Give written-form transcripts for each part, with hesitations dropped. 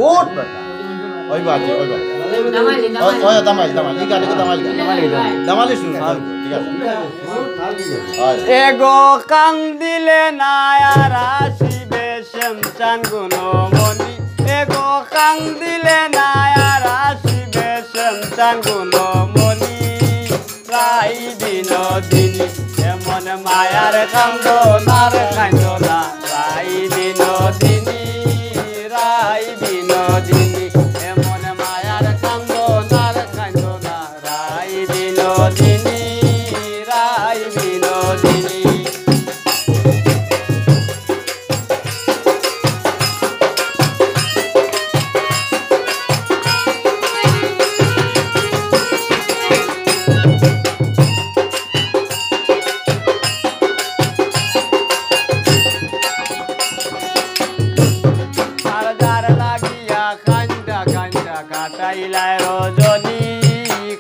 উঠ বেটা ওই বাজে ওই বাজে ওই দামালি দামালি এই গানে দামালি শুরু ঠিক আছে এগো কান্দিলে না আর আসিবে শ্যামচান গুণমণি এগো কান্দিলে না আর আসিবে শ্যামচান গুণমণি রাই বিনোদিনী এমন মায়ার কান্দনার কান্দনা রাই বিনোদিনী রাই বিনোদিনী এমন মায়ার কান্দনার কান্দনা রাই বিনোদিনী রাই বিনোদিনী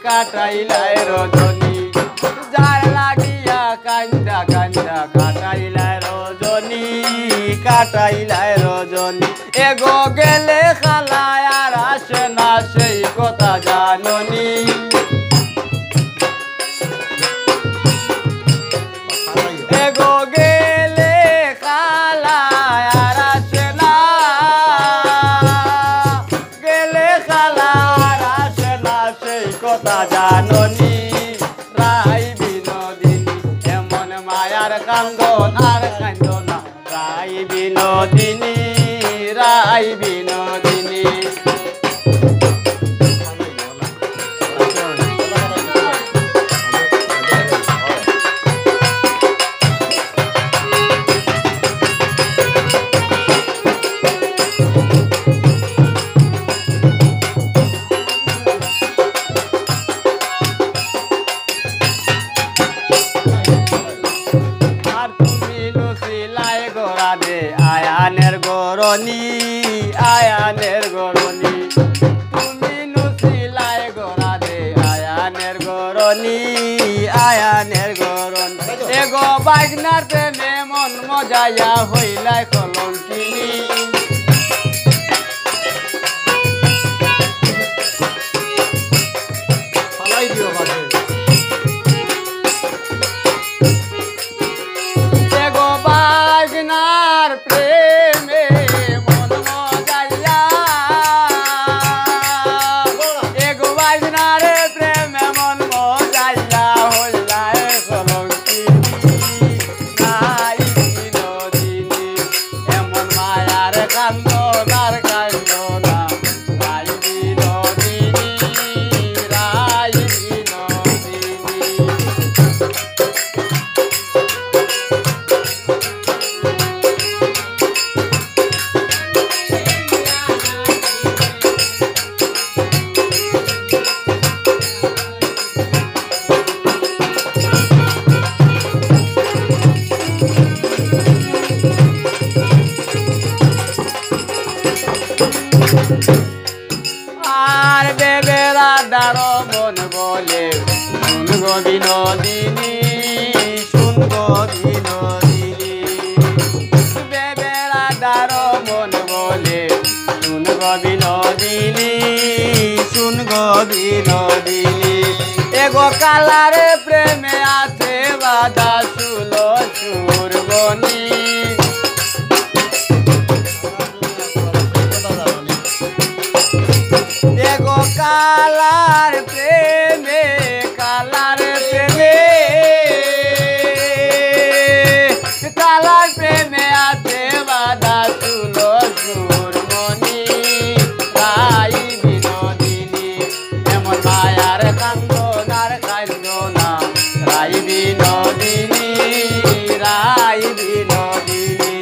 কাটাইলাই রজনী যার লাগিয়া কান্দা কান্দা কাটাইলাই রজনী কাটাইলাই রজনী এগো গেলে খালায় আর আসে না সেই কথা জাননি এগো গেলে খালায় আর আসে না গেলে খালায় আর আসে না সেই কথা জাননি রাই বিনোদিনী এমন মায়ার কান্দন আর কান্দনা রাই বিনোদিনী রাই বিনোদিনী আয়ানের গরনি আয়ানের গরনি তুমি নুসিলাই গোরা দে আয়ানের গরনি আয়ানের গরন এগো বাগনার প্রেমে মন মজাইয়া হইলাই কলঙ্কিনী ফালাই দিও বাজে এগো বাগনার প্রেমে মন মজাইয়া এগো বাগনার প্রেমে মন মজাইয়া হইলাই কলঙ্কিনী নাই বিনোদিনী এমন মায়ার কান্দনার কান্দনা রাই বিনোদিনী রাই বিনোদিনী আর বেবেরা দারো মন বলে শুনগো বিনোদিনী শুনগো বিনোদিনী বেবেরা দারো মন বলে শুনগো বিনোদিনী শুনগো বিনোদিনী এগো কালারে প্রেমে আছে বাদা শুলো সুরবনি এগো কালার প্রেমে কালার প্রেমে কালার প্রেমে আছে বাদা তুলো সুরমণি রাই বিনোদিনী এমন মায়ার কান্দনার কান্দনা রাই বিনোদিনী রাই বিনোদিনী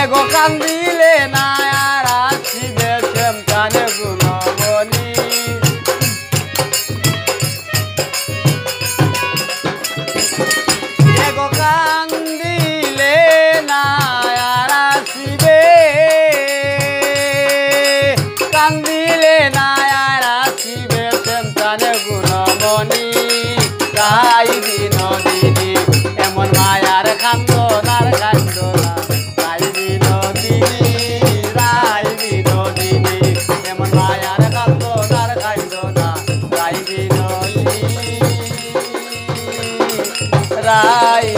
এগো কান্দিলে না আর আসিবে শ্যামচান গুণমণি এগো কান্দিলে না আর আসিবে কান্দিলে না আর আসিবে শ্যামচান গুণমণি রাই বিনোদিনী এমন মায়ার কান্দনার কান্দনা রাই বিনোদিনী রাই বিনোদিনী হারাই